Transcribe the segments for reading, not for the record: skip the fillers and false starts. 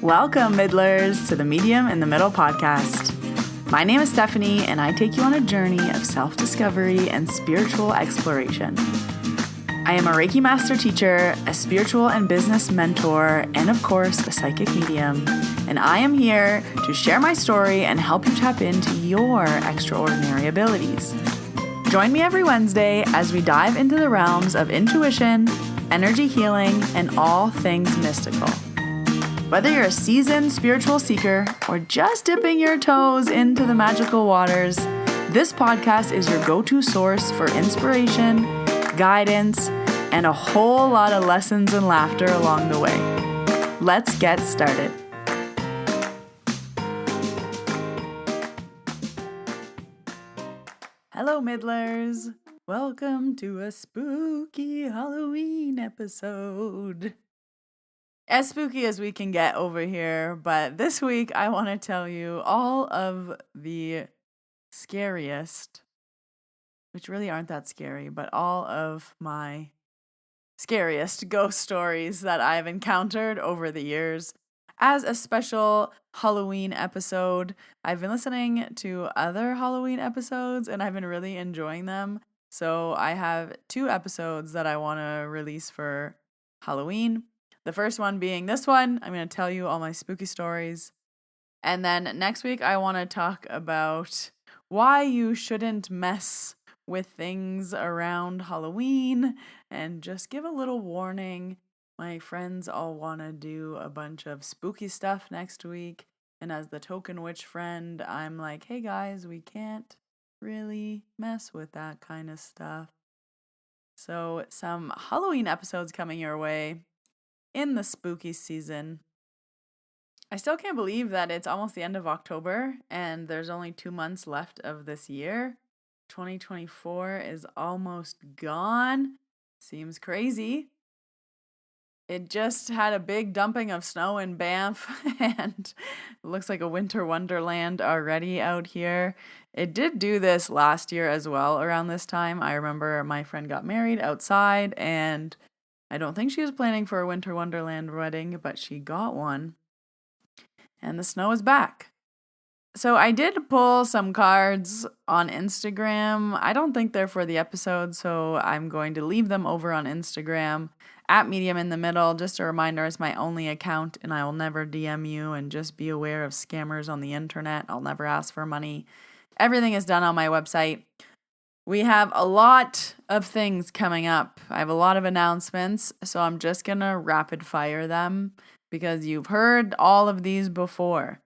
Welcome, Middlers, to the Medium in the Middle podcast. My name is Stephanie, and I take you on a journey of self-discovery and spiritual exploration. I am a Reiki master teacher, a spiritual and business mentor, and of course, a psychic medium. And I am here to share my story and help you tap into your extraordinary abilities. Join me every Wednesday as we dive into the realms of intuition, energy healing, and all things mystical. Whether you're a seasoned spiritual seeker or just dipping your toes into the magical waters, this podcast is your go-to source for inspiration, guidance, and a whole lot of lessons and laughter along the way. Let's get started. Hello, Middlers. Welcome to a spooky Halloween episode. As spooky as we can get over here, but this week I want to tell you all of the scariest, which really aren't that scary, but all of my scariest ghost stories that I've encountered over the years as a special Halloween episode. I've been listening to other Halloween episodes and I've been really enjoying them. So I have 2 episodes that I want to release for Halloween. The first one being this one. I'm going to tell you all my spooky stories. And then next week I want to talk about why you shouldn't mess with things around Halloween and just give a little warning. My friends all want to do a bunch of spooky stuff next week. And as the token witch friend, I'm like, hey guys, we can't really mess with that kind of stuff. So some Halloween episodes coming your way in the spooky season. I still can't believe that it's almost the end of October and there's only 2 months left of this year. 2024 is almost gone. Seems crazy. It just had a big dumping of snow in Banff and it looks like a winter wonderland already out here. It did do this last year as well around this time. I remember my friend got married outside and I don't think she was planning for a winter wonderland wedding, but she got one. And the snow is back. So I did pull some cards on Instagram. I don't think they're for the episode, so I'm going to leave them over on Instagram at Medium in the Middle. Just a reminder, it's my only account and I will never DM you, and just be aware of scammers on the internet. I'll never ask for money. Everything is done on my website. We have a lot of things coming up. I have a lot of announcements, so I'm just going to rapid fire them because you've heard all of these before.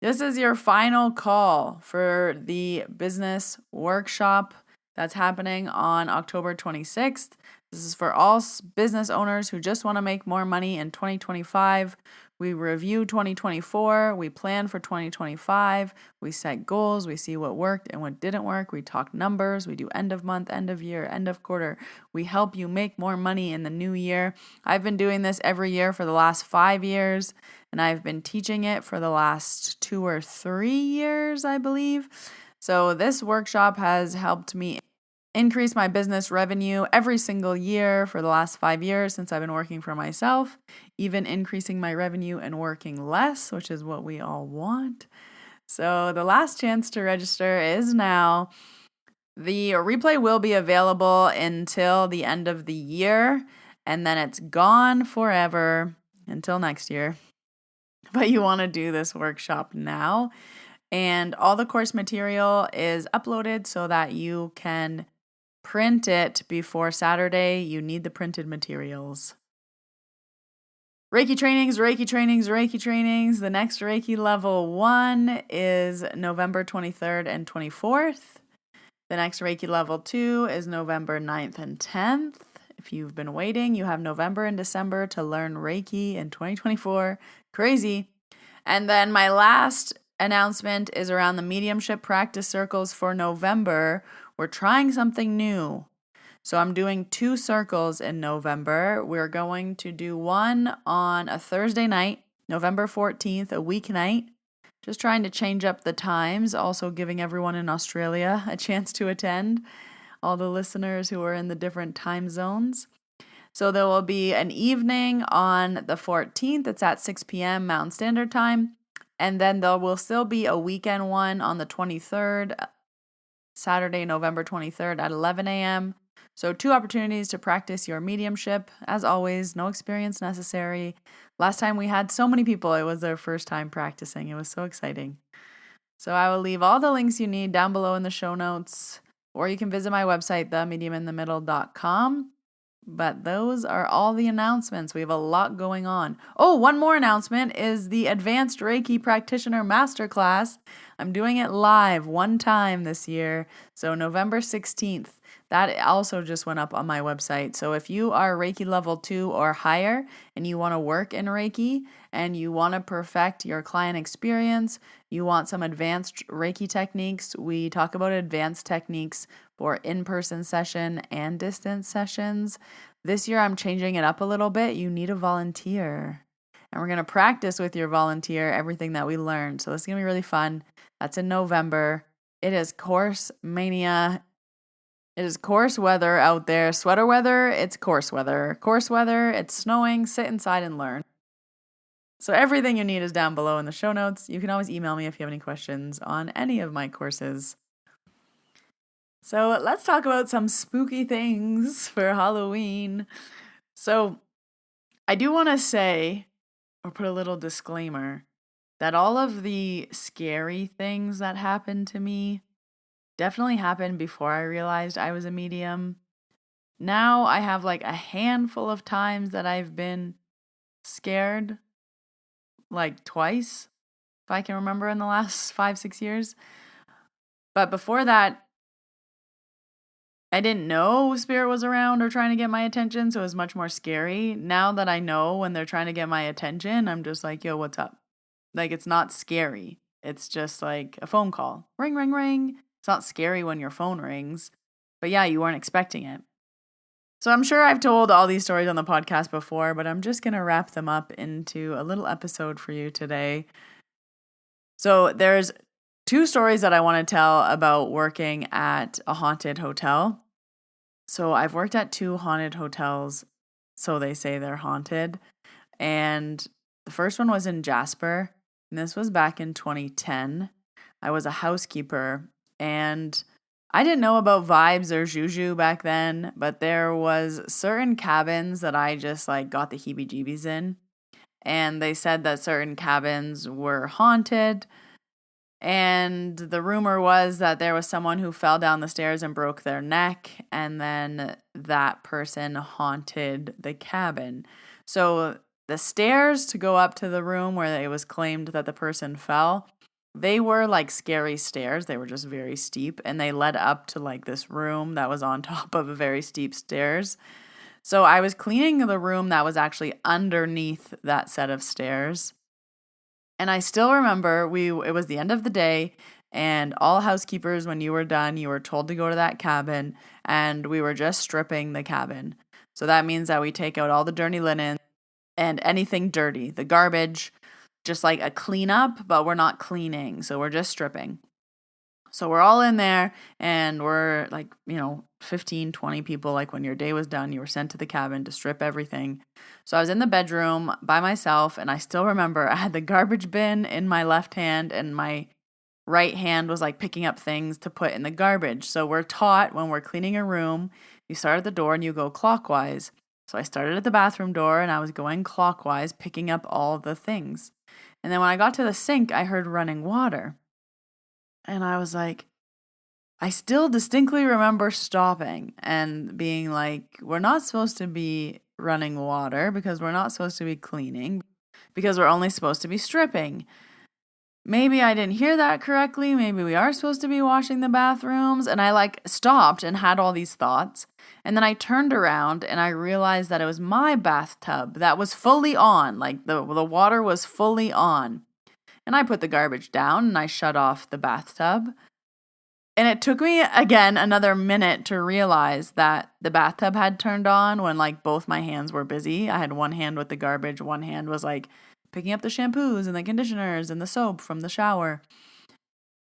This is your final call for the business workshop that's happening on October 26th. This is for all business owners who just want to make more money in 2025. We review 2024, we plan for 2025, we set goals, we see what worked and what didn't work, we talk numbers, we do end of month, end of year, end of quarter. We help you make more money in the new year. I've been doing this every year for the last 5 years, and I've been teaching it for the last 2 or 3 years, I believe. So this workshop has helped me increase my business revenue every single year for the last 5 years since I've been working for myself, even increasing my revenue and working less, which is what we all want. So the last chance to register is now. The replay will be available until the end of the year, and then it's gone forever until next year. But you want to do this workshop now, and all the course material is uploaded so that you can print it before Saturday. You need the printed materials. Reiki trainings, Reiki trainings, Reiki trainings. The next Reiki level 1 is November 23rd and 24th. The next Reiki level 2 is November 9th and 10th. If you've been waiting, you have November and December to learn Reiki in 2024. Crazy. And then my last announcement is around the mediumship practice circles for November. We're trying something new. So I'm doing 2 circles in November. We're going to do one on a Thursday night, November 14th, a weeknight. Just trying to change up the times, also giving everyone in Australia a chance to attend, all the listeners who are in the different time zones. So there will be an evening on the 14th. It's at 6 p.m. Mountain Standard Time. And then there will still be a weekend one on the 23rd, Saturday, November 23rd at 11 a.m. So 2 opportunities to practice your mediumship. As always, no experience necessary. Last time we had so many people, it was their first time practicing. It was so exciting. So I will leave all the links you need down below in the show notes, or you can visit my website, themediuminthemiddle.com. But those are all the announcements. We have a lot going on. Oh, one more announcement is the Advanced Reiki Practitioner Masterclass. I'm doing it live one time this year. So November 16th. That also just went up on my website. So if you are Reiki level 2 or higher and you want to work in Reiki and you want to perfect your client experience, you want some advanced Reiki techniques, we talk about advanced techniques for in-person session and distance sessions. This year I'm changing it up a little bit. You need a volunteer. And we're going to practice with your volunteer everything that we learned. So this is going to be really fun. That's in November. It is course mania. It is course weather out there. Sweater weather, it's course weather. Course weather, it's snowing. Sit inside and learn. So everything you need is down below in the show notes. You can always email me if you have any questions on any of my courses. So let's talk about some spooky things for Halloween. So I do want to say, or put a little disclaimer, that all of the scary things that happened to me definitely happened before I realized I was a medium. Now I have like a handful of times that I've been scared, like twice, if I can remember, in the last 5-6 years. But before that, I didn't know spirit was around or trying to get my attention, so it was much more scary. Now that I know when they're trying to get my attention, I'm just like, yo, what's up? Like, it's not scary. It's just like a phone call. Ring, ring, ring. It's not scary when your phone rings. But yeah, you weren't expecting it. So I'm sure I've told all these stories on the podcast before, but I'm just going to wrap them up into a little episode for you today. So there's 2 stories that I want to tell about working at a haunted hotel. So I've worked at 2 haunted hotels, so they say they're haunted. And the first one was in Jasper, and this was back in 2010. I was a housekeeper, and I didn't know about vibes or juju back then, but there was certain cabins that I just like got the heebie-jeebies in. And they said that certain cabins were haunted. And the rumor was that there was someone who fell down the stairs and broke their neck, and then that person haunted the cabin. So the stairs to go up to the room where it was claimed that the person fell, they were like scary stairs. They were just very steep, and they led up to like this room that was on top of a very steep stairs. So I was cleaning the room that was actually underneath that set of stairs. And I still remember it was the end of the day, and all housekeepers, when you were done, you were told to go to that cabin, and we were just stripping the cabin. So that means that we take out all the dirty linen and anything dirty, the garbage, just like a cleanup, but we're not cleaning. So we're just stripping. So we're all in there, and we're like, 15, 20 people. Like when your day was done, you were sent to the cabin to strip everything. So I was in the bedroom by myself, and I still remember I had the garbage bin in my left hand, and my right hand was like picking up things to put in the garbage. So we're taught when we're cleaning a room, you start at the door and you go clockwise. So I started at the bathroom door, and I was going clockwise, picking up all the things. And then when I got to the sink, I heard running water. And I was like, I still distinctly remember stopping and being like, we're not supposed to be running water because we're not supposed to be cleaning because we're only supposed to be stripping. Maybe I didn't hear that correctly. Maybe we are supposed to be washing the bathrooms. And I like stopped and had all these thoughts. And then I turned around and I realized that it was my bathtub that was fully on. Like the water was fully on. And I put the garbage down and I shut off the bathtub. And it took me, again, another minute to realize that the bathtub had turned on when, like, both my hands were busy. I had one hand with the garbage. One hand was, like, picking up the shampoos and the conditioners and the soap from the shower.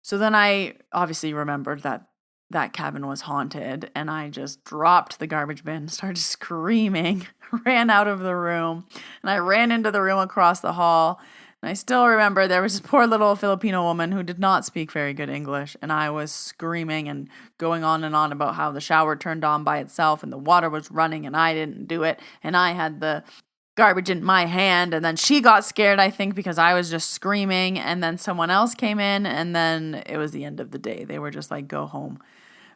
So then I obviously remembered that that cabin was haunted, and I just dropped the garbage bin, started screaming, ran out of the room, and I ran into the room across the hall. And I still remember there was this poor little Filipino woman who did not speak very good English, and I was screaming and going on and on about how the shower turned on by itself and the water was running and I didn't do it, and I had the garbage in my hand. And then she got scared, I think, because I was just screaming, and then someone else came in, and then it was the end of the day. They were just like, go home.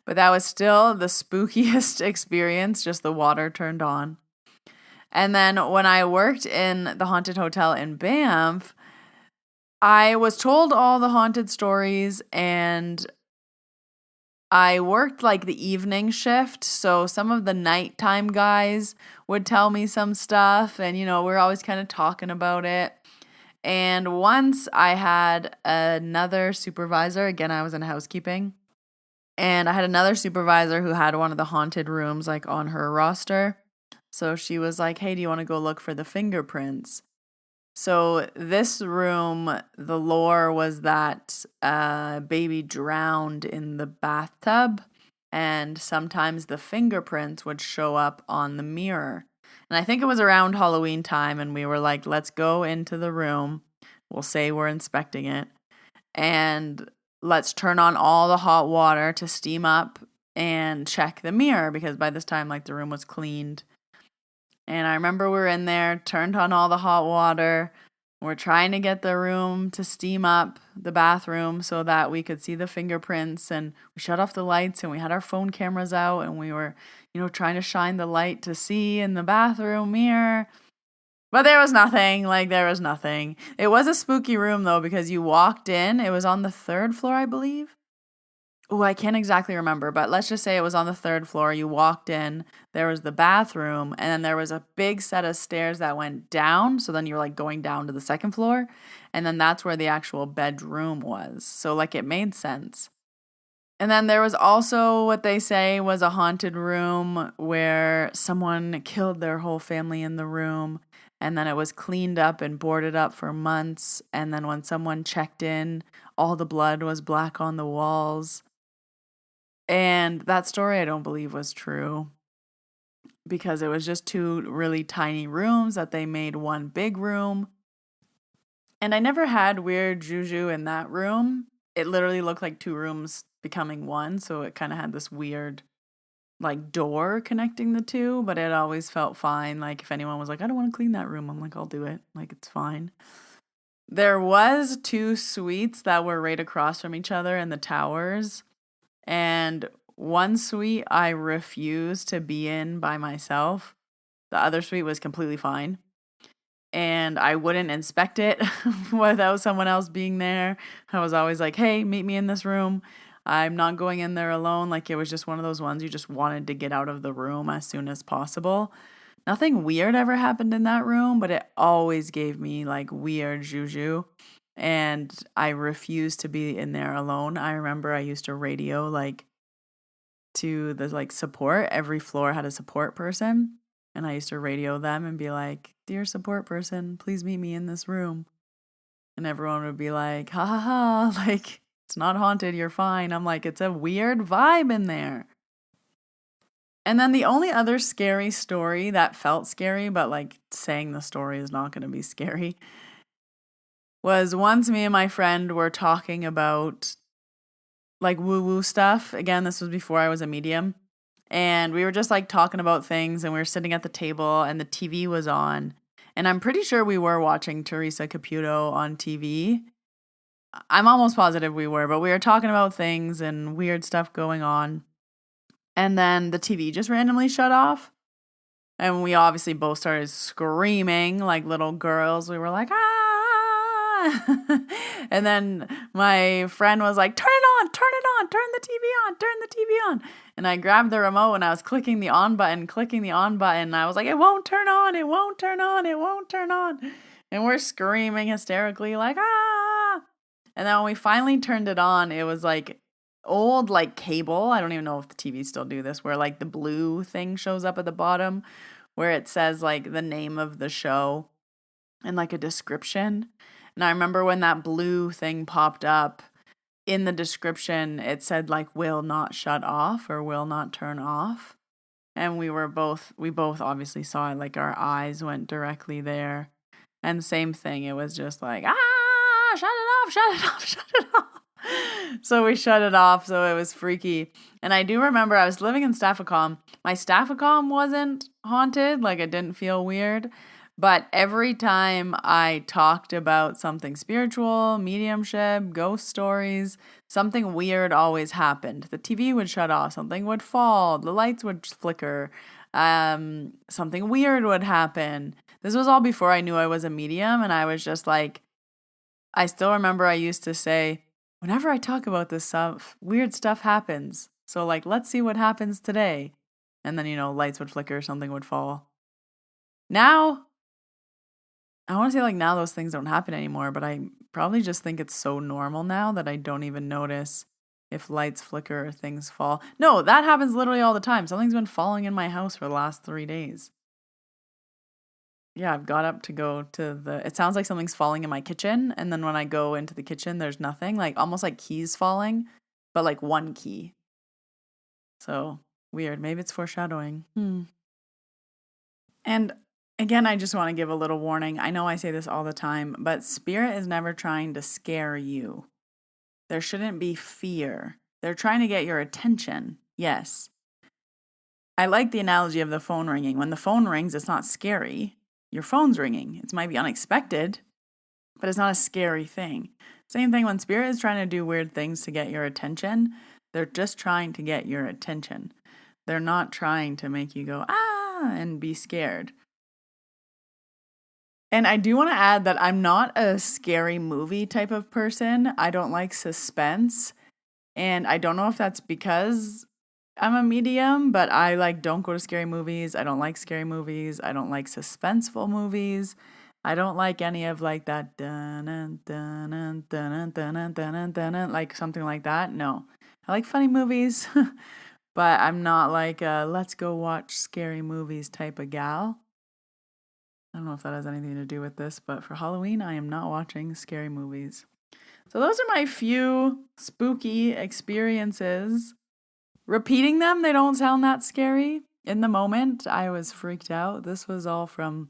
But that was still the spookiest experience, just the water turned on. And then when I worked in the haunted hotel in Banff, I was told all the haunted stories, and I worked like the evening shift. So some of the nighttime guys would tell me some stuff, and we're always kind of talking about it. And once I had another supervisor, again, I was in housekeeping. And I had another supervisor who had one of the haunted rooms like on her roster. So she was like, hey, do you want to go look for the fingerprints? So this room, the lore was that a baby drowned in the bathtub, and sometimes the fingerprints would show up on the mirror. And I think it was around Halloween time, and we were like, let's go into the room. We'll say we're inspecting it. And let's turn on all the hot water to steam up and check the mirror, because by this time, like, the room was cleaned. And I remember we were in there, turned on all the hot water. We're trying to get the room to steam up, the bathroom, so that we could see the fingerprints. And we shut off the lights, and we had our phone cameras out, and we were, trying to shine the light to see in the bathroom mirror. But there was nothing. It was a spooky room, though, because you walked in. It was on the 3rd floor, I believe. Oh, I can't exactly remember, but let's just say it was on the 3rd floor. You walked in. There was the bathroom, and then there was a big set of stairs that went down. So then you were like going down to the 2nd floor, and then that's where the actual bedroom was. So like it made sense. And then there was also what they say was a haunted room where someone killed their whole family in the room. And then it was cleaned up and boarded up for months. And then when someone checked in, all the blood was black on the walls. And that story I don't believe was true, because it was just 2 really tiny rooms that they made one big room. And I never had weird juju in that room. It literally looked like 2 rooms becoming one. So it kind of had this weird like door connecting the 2, but it always felt fine. Like if anyone was like, I don't want to clean that room, I'm like, I'll do it. Like, it's fine. There was 2 suites that were right across from each other in the towers. And one suite I refused to be in by myself. The other suite was completely fine. And I wouldn't inspect it without someone else being there. I was always like, hey, meet me in this room. I'm not going in there alone. Like, it was just one of those ones you just wanted to get out of the room as soon as possible. Nothing weird ever happened in that room, but it always gave me like weird juju. And I refused to be in there alone. I remember I used to radio like to the like support. Every floor had a support person. And I used to radio them and be like, dear support person, please meet me in this room. And everyone would be like, ha ha ha, like, it's not haunted, you're fine. I'm like, it's a weird vibe in there. And then the only other scary story that felt scary, but like saying the story is not going to be scary, was once me and my friend were talking about like woo-woo stuff. Again, this was before I was a medium. And we were just like talking about things, and we were sitting at the table and the TV was on. And I'm pretty sure we were watching Teresa Caputo on TV. I'm almost positive we were, but we were talking about things and weird stuff going on. And then the TV just randomly shut off. And we obviously both started screaming like little girls. We were like, ah. And then my friend was like, turn it on, turn it on, turn the TV on, turn the TV on. And I grabbed the remote and I was clicking the on button. And I was like, it won't turn on, it won't turn on, it won't turn on. And we're screaming hysterically like, ah. And then when we finally turned it on, it was like old like cable. I don't even know if the TVs still do this, where like the blue thing shows up at the bottom where it says like the name of the show and like a description. And I remember when that blue thing popped up, in the description, it said like will not shut off or will not turn off. And we both obviously saw it, like our eyes went directly there. And same thing, it was just like, shut it off, shut it off, shut it off. So we shut it off, so it was freaky. And I do remember I was living in Staffacom. My Staffacom wasn't haunted, like it didn't feel weird. But every time I talked about something spiritual, mediumship, ghost stories, something weird always happened. The TV would shut off, something would fall, the lights would flicker, something weird would happen. This was all before I knew I was a medium, and I was just like, I still remember I used to say, whenever I talk about this stuff, weird stuff happens. So like, let's see what happens today. And then, lights would flicker, something would fall. Now, I want to say like now those things don't happen anymore, but I probably just think it's so normal now that I don't even notice if lights flicker or things fall. No, that happens literally all the time. Something's been falling in my house for the last 3 days. Yeah, I've got up to go to it sounds like something's falling in my kitchen. And then when I go into the kitchen, there's nothing, like almost like keys falling, but like one key. So weird. Maybe it's foreshadowing. And again, I just want to give a little warning. I know I say this all the time, but spirit is never trying to scare you. There shouldn't be fear. They're trying to get your attention. Yes. I like the analogy of the phone ringing. When the phone rings, it's not scary. Your phone's ringing. It might be unexpected, but it's not a scary thing. Same thing when spirit is trying to do weird things to get your attention. They're just trying to get your attention. They're not trying to make you go, and be scared. And I do want to add that I'm not a scary movie type of person. I don't like suspense. And I don't know if that's because I'm a medium, but I don't go to scary movies. I don't like scary movies. I don't like suspenseful movies. I don't like any of like that like something like that. No. I like funny movies, but I'm not like a let's go watch scary movies type of gal. I don't know if that has anything to do with this, but for Halloween, I am not watching scary movies. So those are my few spooky experiences. Repeating them, they don't sound that scary. In the moment, I was freaked out. This was all from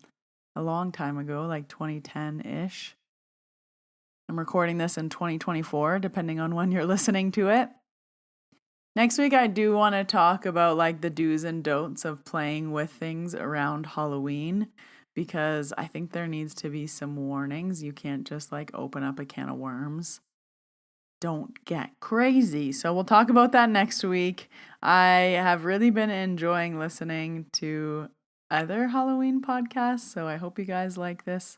a long time ago, like 2010-ish. I'm recording this in 2024, depending on when you're listening to it. Next week, I do want to talk about like the do's and don'ts of playing with things around Halloween, because I think there needs to be some warnings. You can't just like open up a can of worms. Don't get crazy. So we'll talk about that next week. I have really been enjoying listening to other Halloween podcasts, so I hope you guys like this.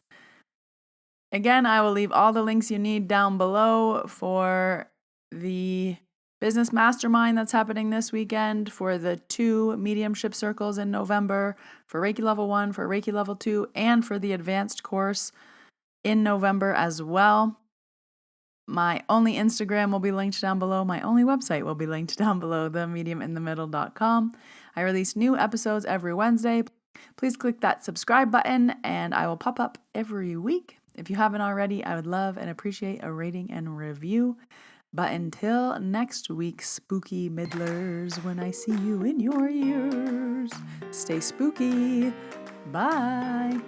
Again, I will leave all the links you need down below for the business mastermind that's happening this weekend, for the 2 mediumship circles in November, for Reiki Level 1, for Reiki Level 2, and for the advanced course in November as well. My only Instagram will be linked down below. My only website will be linked down below, themediuminthemiddle.com. I release new episodes every Wednesday. Please click that subscribe button and I will pop up every week. If you haven't already, I would love and appreciate a rating and review. But until next week, spooky middlers, when I see you in your ears, stay spooky. Bye.